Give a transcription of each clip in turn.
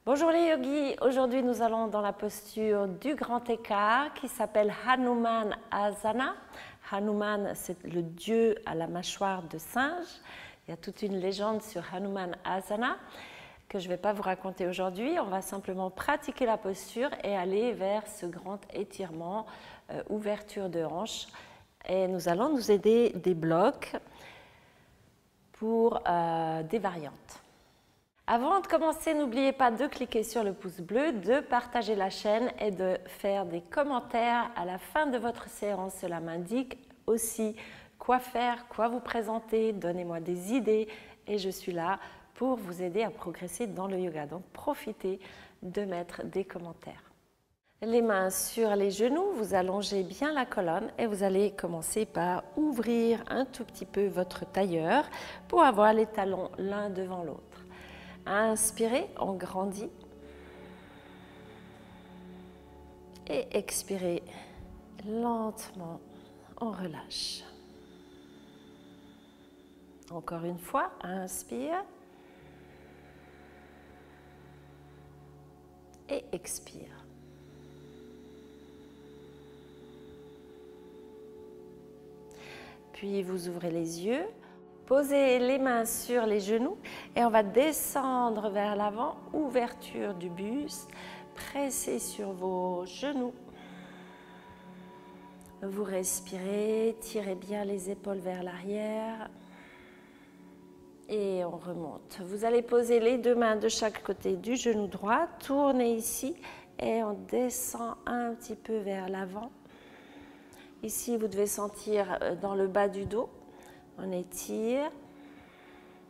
Bonjour les yogis, aujourd'hui nous allons dans la posture du grand écart qui s'appelle Hanuman Asana. Hanuman, c'est le dieu à la mâchoire de singe. Il y a toute une légende sur Hanuman Asana que je ne vais pas vous raconter aujourd'hui. On va simplement pratiquer la posture et aller vers ce grand étirement, ouverture de hanche. Et nous allons nous aider des blocs pour des variantes. Avant de commencer, n'oubliez pas de cliquer sur le pouce bleu, de partager la chaîne et de faire des commentaires à la fin de votre séance. Cela m'indique aussi quoi faire, quoi vous présenter, donnez-moi des idées et je suis là pour vous aider à progresser dans le yoga. Donc profitez de mettre des commentaires. Les mains sur les genoux, vous allongez bien la colonne et vous allez commencer par ouvrir un tout petit peu votre tailleur pour avoir les talons l'un devant l'autre. Inspirez, on grandit. Et expirez, lentement, on relâche. Encore une fois, inspire. Et expire. Puis vous ouvrez les yeux. Posez les mains sur les genoux et on va descendre vers l'avant, ouverture du buste, pressez sur vos genoux. Vous respirez, tirez bien les épaules vers l'arrière et on remonte. Vous allez poser les deux mains de chaque côté du genou droit, tournez ici et on descend un petit peu vers l'avant. Ici, vous devez sentir dans le bas du dos. On étire,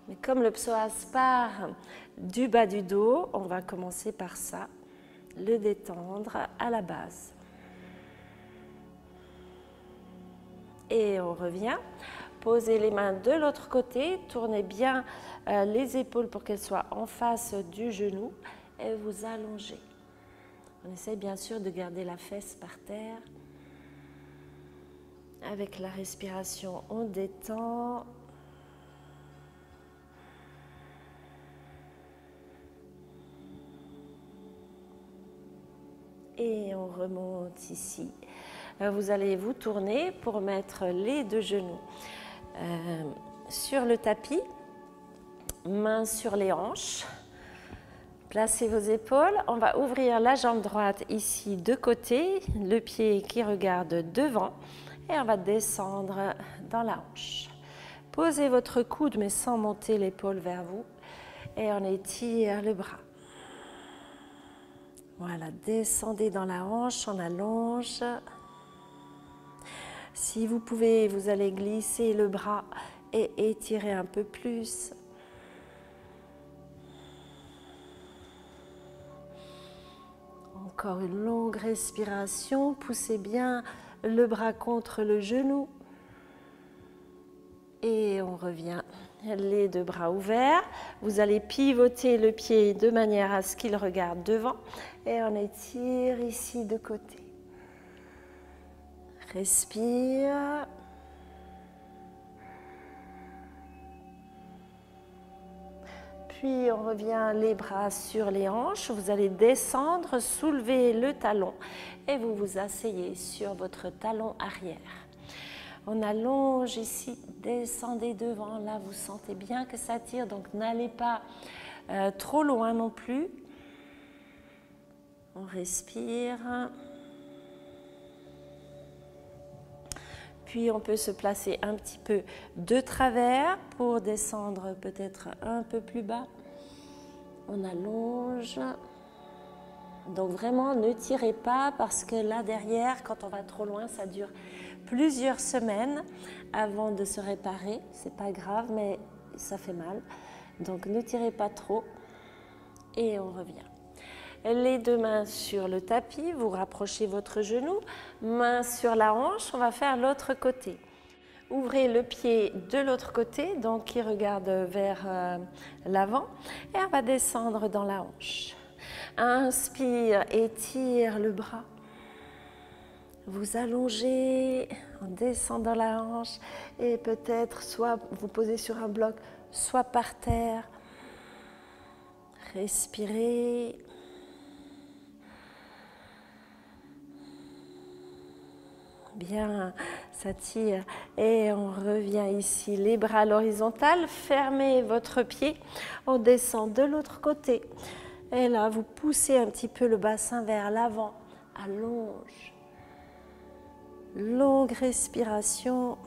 mais comme le psoas part du bas du dos, on va commencer par ça, le détendre à la base. Et on revient, posez les mains de l'autre côté, tournez bien les épaules pour qu'elles soient en face du genou et vous allongez. On essaie bien sûr de garder la fesse par terre. Avec la respiration, on détend. Et on remonte ici. Vous allez vous tourner pour mettre les deux genoux sur le tapis, mains sur les hanches. Placez vos épaules. On va ouvrir la jambe droite ici de côté, le pied qui regarde devant. Et on va descendre dans la hanche. Posez votre coude mais sans monter l'épaule vers vous. Et on étire le bras. Voilà, descendez dans la hanche, on allonge. Si vous pouvez, vous allez glisser le bras et étirer un peu plus. Encore une longue respiration, poussez bien le bras contre le genou et on revient, les deux bras ouverts. Vous allez pivoter le pied de manière à ce qu'il regarde devant et on étire ici de côté. Respire. Puis on revient les bras sur les hanches, vous allez descendre, soulever le talon et vous vous asseyez sur votre talon arrière. On allonge ici, descendez devant, là vous sentez bien que ça tire, donc n'allez pas trop loin non plus. On respire. Puis on peut se placer un petit peu de travers pour descendre peut-être un peu plus bas. On allonge. Donc vraiment ne tirez pas parce que là derrière, quand on va trop loin, ça dure plusieurs semaines avant de se réparer. C'est pas grave, mais ça fait mal. Donc ne tirez pas trop et on revient. Les deux mains sur le tapis, vous rapprochez votre genou, main sur la hanche, on va faire l'autre côté. Ouvrez le pied de l'autre côté, donc qui regarde vers l'avant, et on va descendre dans la hanche. Inspire, étire le bras. Vous allongez en descendant la hanche et peut-être soit vous posez sur un bloc, soit par terre. Respirez. Bien, ça tire. Et on revient ici, les bras à l'horizontale. Fermez votre pied. On descend de l'autre côté. Et là, vous poussez un petit peu le bassin vers l'avant. Allonge. Longue respiration.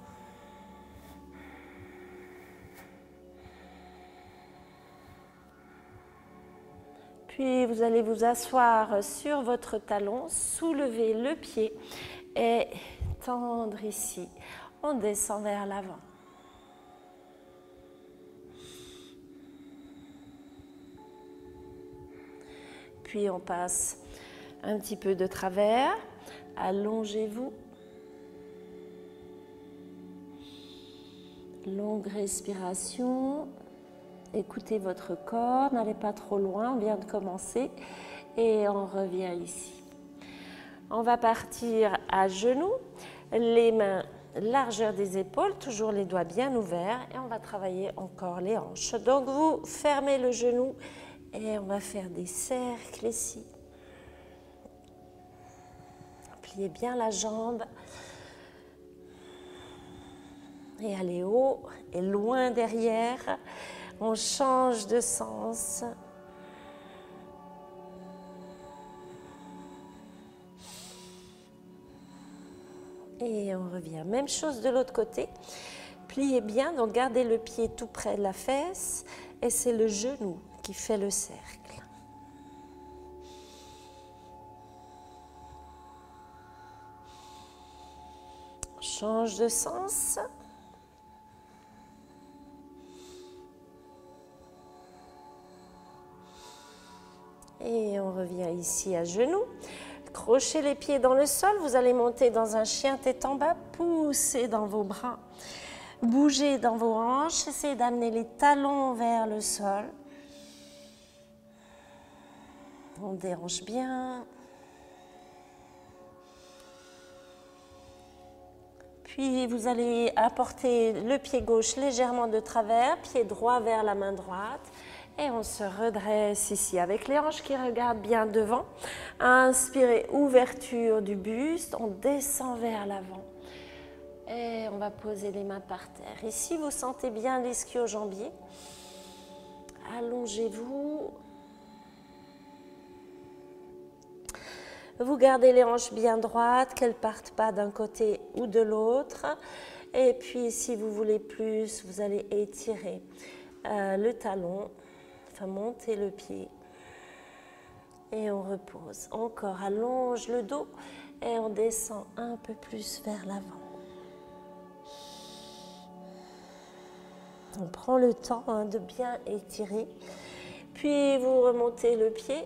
Puis vous allez vous asseoir sur votre talon, soulever le pied et tendre ici. On descend vers l'avant. Puis on passe un petit peu de travers. Allongez-vous. Longue respiration. Écoutez votre corps, n'allez pas trop loin, on vient de commencer et on revient ici. On va partir à genoux, les mains largeur des épaules, toujours les doigts bien ouverts et on va travailler encore les hanches. Donc vous fermez le genou et on va faire des cercles ici. Pliez bien la jambe et allez haut et loin derrière. On change de sens. Et on revient. Même chose de l'autre côté. Pliez bien, donc gardez le pied tout près de la fesse. Et c'est le genou qui fait le cercle. On change de sens. Et on revient ici à genoux. Crochez les pieds dans le sol. Vous allez monter dans un chien tête en bas. Poussez dans vos bras. Bougez dans vos hanches. Essayez d'amener les talons vers le sol. On dérange bien. Puis vous allez apporter le pied gauche légèrement de travers, pied droit vers la main droite. Et on se redresse ici avec les hanches qui regardent bien devant. Inspirez, ouverture du buste. On descend vers l'avant. Et on va poser les mains par terre. Ici, vous sentez bien l'ischio-jambier. Allongez-vous. Vous gardez les hanches bien droites, qu'elles ne partent pas d'un côté ou de l'autre. Et puis, si vous voulez plus, vous allez étirer le talon. Montez le pied et on repose. Encore, allonge le dos et on descend un peu plus vers l'avant. On prend le temps de bien étirer. Puis vous remontez le pied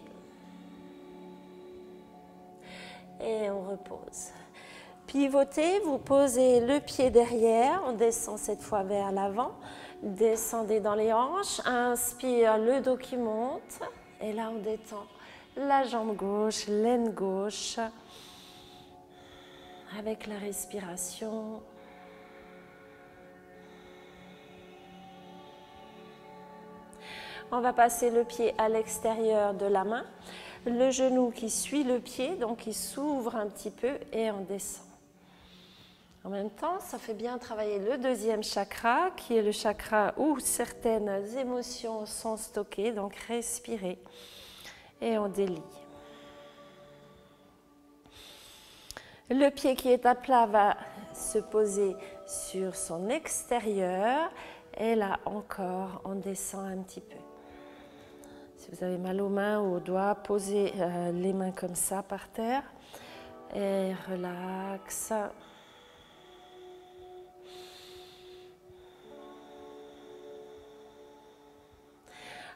et on repose. Pivotez, vous posez le pied derrière, on descend cette fois vers l'avant. Descendez dans les hanches, inspire, le dos qui monte. Et là, on détend la jambe gauche, l'aine gauche. Avec la respiration. On va passer le pied à l'extérieur de la main. Le genou qui suit le pied, donc il s'ouvre un petit peu et on descend. En même temps, ça fait bien travailler le deuxième chakra, qui est le chakra où certaines émotions sont stockées. Donc, respirez et on délie. Le pied qui est à plat va se poser sur son extérieur. Et là encore, on descend un petit peu. Si vous avez mal aux mains ou aux doigts, posez les mains comme ça par terre. Et relax.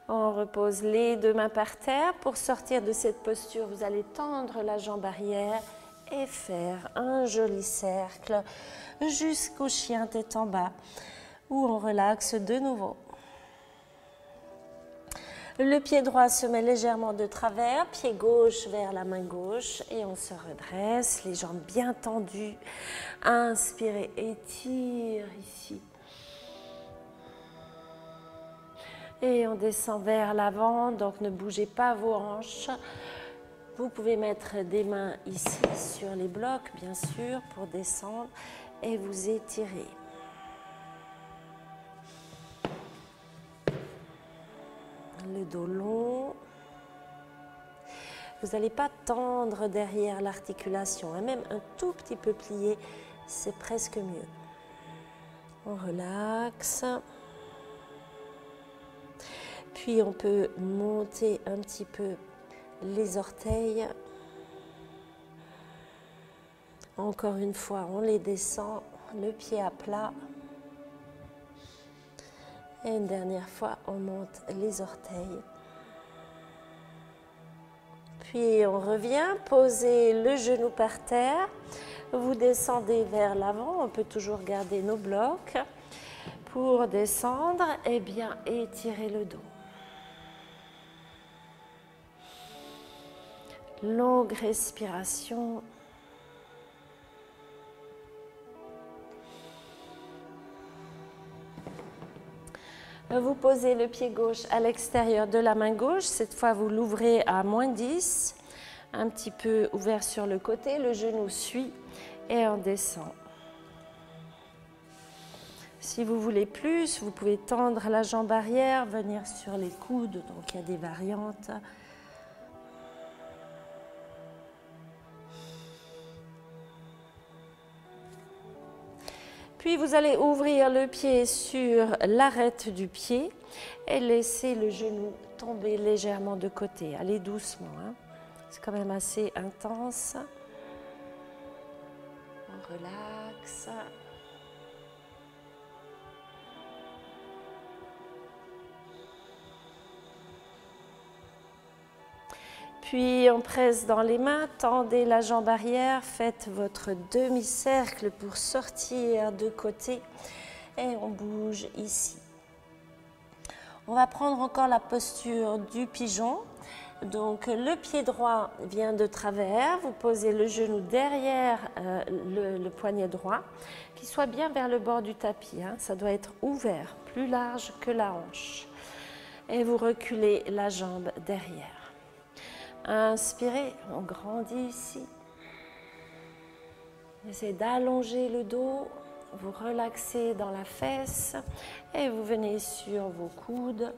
On repose les deux mains par terre. Pour sortir de cette posture, vous allez tendre la jambe arrière et faire un joli cercle jusqu'au chien tête en bas, où on relaxe de nouveau. Le pied droit se met légèrement de travers, pied gauche vers la main gauche et on se redresse, les jambes bien tendues. Inspirez, étire ici. Et on descend vers l'avant, donc ne bougez pas vos hanches. Vous pouvez mettre des mains ici sur les blocs, bien sûr, pour descendre et vous étirer. Le dos long. Vous n'allez pas tendre derrière l'articulation, hein, même un tout petit peu plié, c'est presque mieux. On relaxe. Puis on peut monter un petit peu les orteils. Encore une fois, on les descend, le pied à plat. Et une dernière fois, on monte les orteils. Puis on revient, posez le genou par terre. Vous descendez vers l'avant, on peut toujours garder nos blocs. Pour descendre, eh bien, étirez le dos. Longue respiration. Vous posez le pied gauche à l'extérieur de la main gauche. Cette fois, vous l'ouvrez à -10. Un petit peu ouvert sur le côté. Le genou suit et on descend. Si vous voulez plus, vous pouvez tendre la jambe arrière, venir sur les coudes. Donc, il y a des variantes. Puis vous allez ouvrir le pied sur l'arête du pied et laisser le genou tomber légèrement de côté. Allez doucement, hein. C'est quand même assez intense. On relaxe. Puis on presse dans les mains, tendez la jambe arrière, faites votre demi-cercle pour sortir de côté et on bouge ici. On va prendre encore la posture du pigeon. Donc le pied droit vient de travers, vous posez le genou derrière le poignet droit, qui soit bien vers le bord du tapis, hein. Ça doit être ouvert, plus large que la hanche. Et vous reculez la jambe derrière. Inspirez, on grandit ici. Essayez d'allonger le dos, vous relaxez dans la fesse et vous venez sur vos coudes.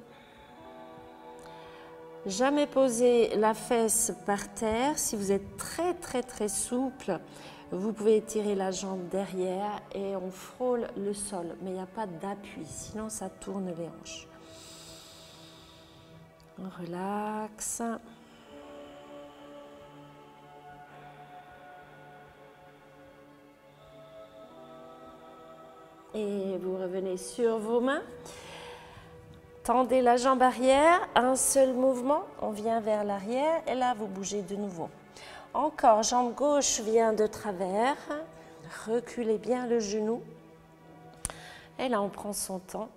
Jamais poser la fesse par terre. Si vous êtes très souple, vous pouvez étirer la jambe derrière et on frôle le sol. Mais il n'y a pas d'appui, sinon ça tourne les hanches. On relaxe. Et vous revenez sur vos mains. Tendez la jambe arrière, un seul mouvement, on vient vers l'arrière et là vous bougez de nouveau. Encore, jambe gauche vient de travers, reculez bien le genou. Et là on prend son temps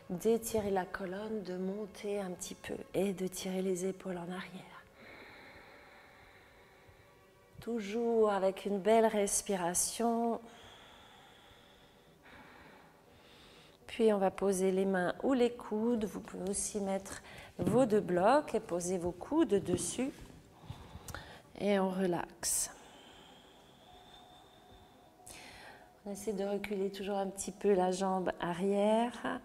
d'étirer la colonne, de monter un petit peu et de tirer les épaules en arrière. Toujours avec une belle respiration. Puis on va poser les mains ou les coudes. Vous pouvez aussi mettre vos deux blocs et poser vos coudes dessus. Et on relaxe. On essaie de reculer toujours un petit peu la jambe arrière.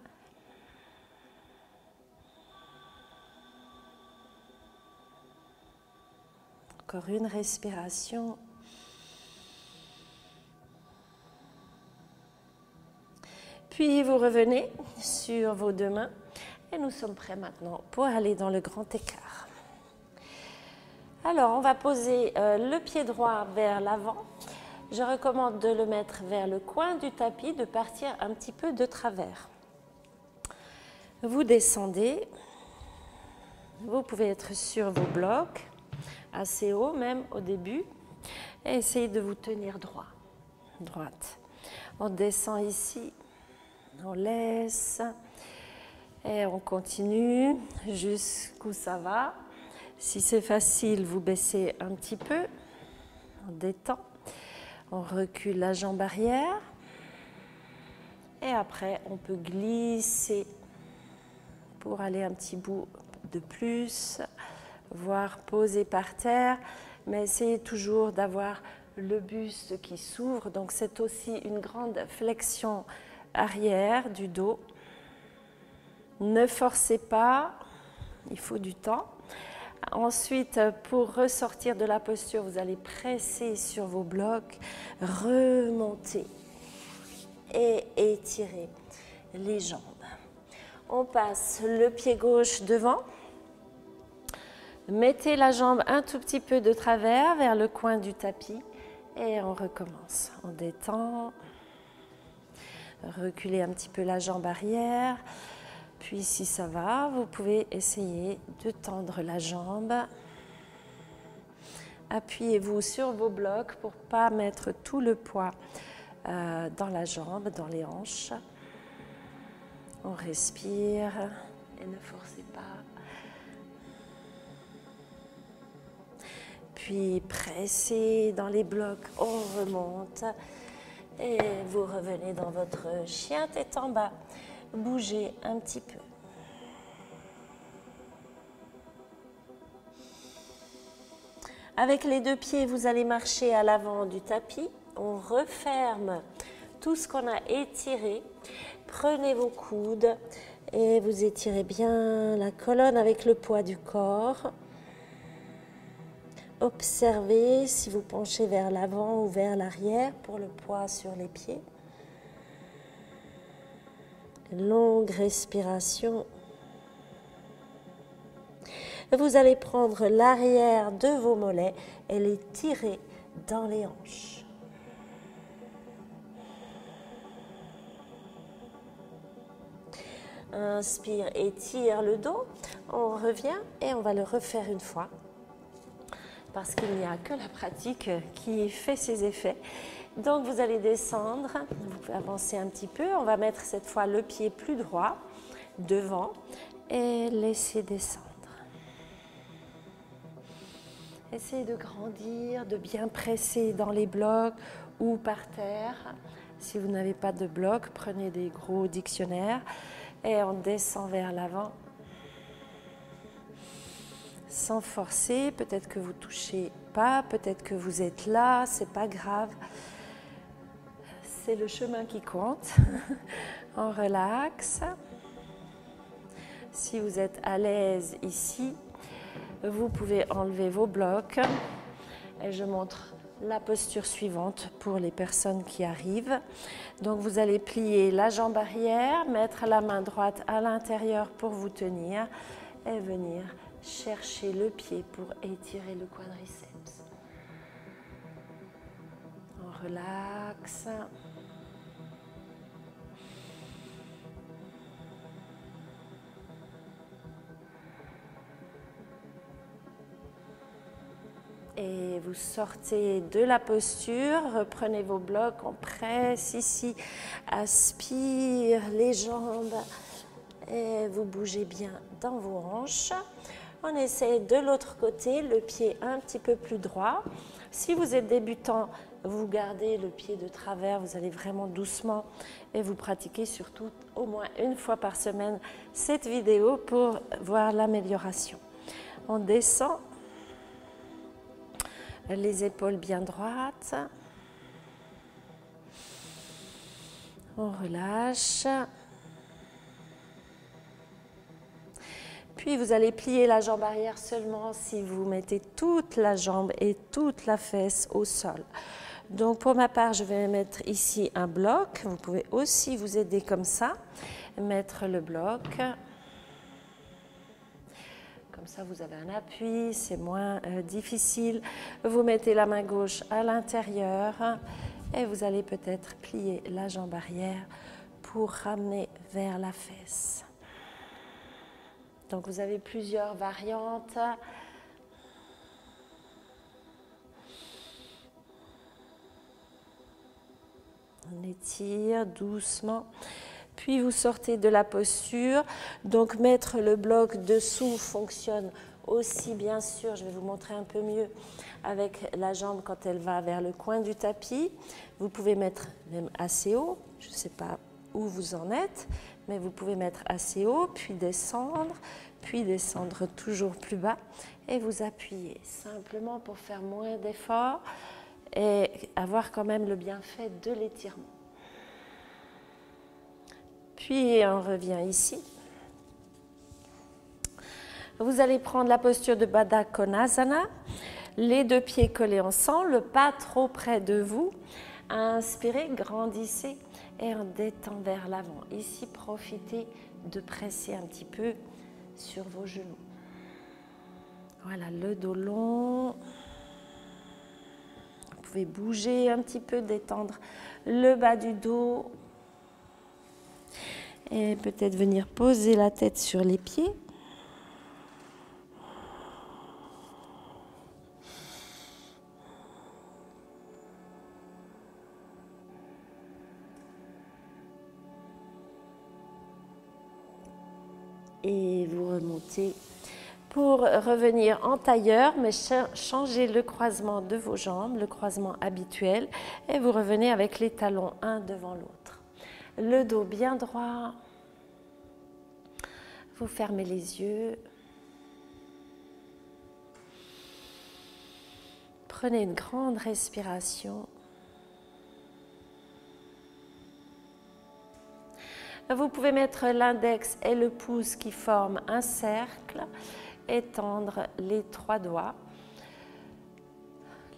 Encore une respiration. Puis vous revenez sur vos deux mains et nous sommes prêts maintenant pour aller dans le grand écart. Alors on va poser le pied droit vers l'avant. Je recommande de le mettre vers le coin du tapis, de partir un petit peu de travers. Vous descendez. Vous pouvez être sur vos blocs, assez haut même au début, et essayez de vous tenir droite. On descend ici. On laisse et on continue jusqu'où ça va. Si c'est facile, vous baissez un petit peu, on détend, on recule la jambe arrière et après on peut glisser pour aller un petit bout de plus, voire poser par terre, mais essayez toujours d'avoir le buste qui s'ouvre, donc c'est aussi une grande flexion arrière du dos. Ne forcez pas, il faut du temps. Ensuite, pour ressortir de la posture, vous allez presser sur vos blocs, remonter et étirer les jambes. On passe le pied gauche devant. Mettez la jambe un tout petit peu de travers vers le coin du tapis et on recommence. On détend. Reculez un petit peu la jambe arrière. Puis si ça va, vous pouvez essayer de tendre la jambe. Appuyez-vous sur vos blocs pour ne pas mettre tout le poids dans la jambe, dans les hanches. On respire et ne forcez pas. Puis pressez dans les blocs, on remonte et vous revenez dans votre chien tête en bas. Bougez un petit peu. Avec les deux pieds, vous allez marcher à l'avant du tapis. On referme tout ce qu'on a étiré. Prenez vos coudes et vous étirez bien la colonne avec le poids du corps. Observez si vous penchez vers l'avant ou vers l'arrière pour le poids sur les pieds. Longue respiration. Vous allez prendre l'arrière de vos mollets et les tirer dans les hanches. Inspire, étire le dos. On revient et on va le refaire une fois. Parce qu'il n'y a que la pratique qui fait ses effets. Donc vous allez descendre, vous pouvez avancer un petit peu. On va mettre cette fois le pied plus droit devant et laisser descendre. Essayez de grandir, de bien presser dans les blocs ou par terre. Si vous n'avez pas de bloc, prenez des gros dictionnaires et on descend vers l'avant. Sans forcer, peut-être que vous ne touchez pas, peut-être que vous êtes là, c'est pas grave. C'est le chemin qui compte. On relaxe. Si vous êtes à l'aise ici, vous pouvez enlever vos blocs. Et je montre la posture suivante pour les personnes qui arrivent. Donc vous allez plier la jambe arrière, mettre la main droite à l'intérieur pour vous tenir et venir chercher le pied pour étirer le quadriceps. On relaxe. Et vous sortez de la posture, reprenez vos blocs, on presse ici, aspire les jambes et vous bougez bien dans vos hanches. On essaie de l'autre côté, le pied un petit peu plus droit. Si vous êtes débutant, vous gardez le pied de travers, vous allez vraiment doucement et vous pratiquez surtout au moins une fois par semaine cette vidéo pour voir l'amélioration. On descend. Les épaules bien droites. On relâche. Puis vous allez plier la jambe arrière seulement si vous mettez toute la jambe et toute la fesse au sol. Donc pour ma part, je vais mettre ici un bloc. Vous pouvez aussi vous aider comme ça. Mettre le bloc. Comme ça, vous avez un appui, c'est moins difficile. Vous mettez la main gauche à l'intérieur et vous allez peut-être plier la jambe arrière pour ramener vers la fesse. Donc, vous avez plusieurs variantes. On étire doucement. Puis vous sortez de la posture. Donc mettre le bloc dessous fonctionne aussi bien sûr, je vais vous montrer un peu mieux, avec la jambe quand elle va vers le coin du tapis. Vous pouvez mettre même assez haut, je ne sais pas où vous en êtes, mais vous pouvez mettre assez haut, puis descendre toujours plus bas et vous appuyez simplement pour faire moins d'efforts et avoir quand même le bienfait de l'étirement. Puis on revient ici. Vous allez prendre la posture de Baddha Konasana, les deux pieds collés ensemble, pas trop près de vous. Inspirez, grandissez et on détend vers l'avant. Ici, profitez de presser un petit peu sur vos genoux. Voilà, le dos long. Vous pouvez bouger un petit peu, détendre le bas du dos. Et peut-être venir poser la tête sur les pieds. Et vous remontez pour revenir en tailleur, mais changez le croisement de vos jambes, le croisement habituel, et vous revenez avec les talons un devant l'autre. Le dos bien droit, vous fermez les yeux. Prenez une grande respiration. Vous pouvez mettre l'index et le pouce qui forment un cercle et tendre les trois doigts.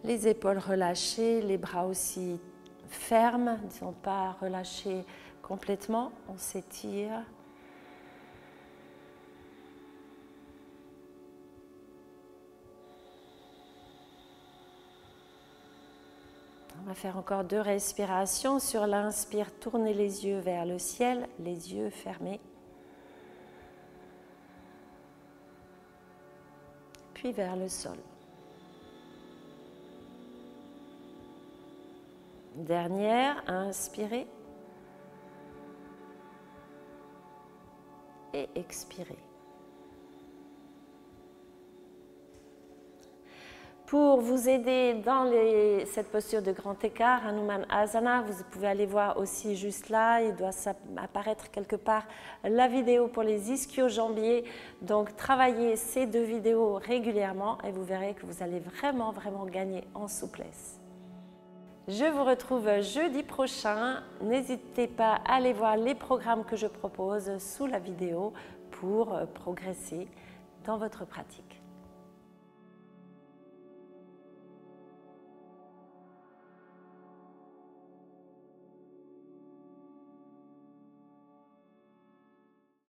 Les épaules relâchées, les bras aussi fermes, disons pas relâchés complètement, on s'étire. On va faire encore 2 respirations. Sur l'inspire, tournez les yeux vers le ciel, les yeux fermés. Puis vers le sol. Dernière, inspirez. Et expirez. Pour vous aider dans cette posture de grand écart, Hanuman Asana, vous pouvez aller voir aussi juste là, il doit apparaître quelque part la vidéo pour les ischio-jambiers. Donc travaillez ces 2 vidéos régulièrement et vous verrez que vous allez vraiment gagner en souplesse. Je vous retrouve jeudi prochain. N'hésitez pas à aller voir les programmes que je propose sous la vidéo pour progresser dans votre pratique.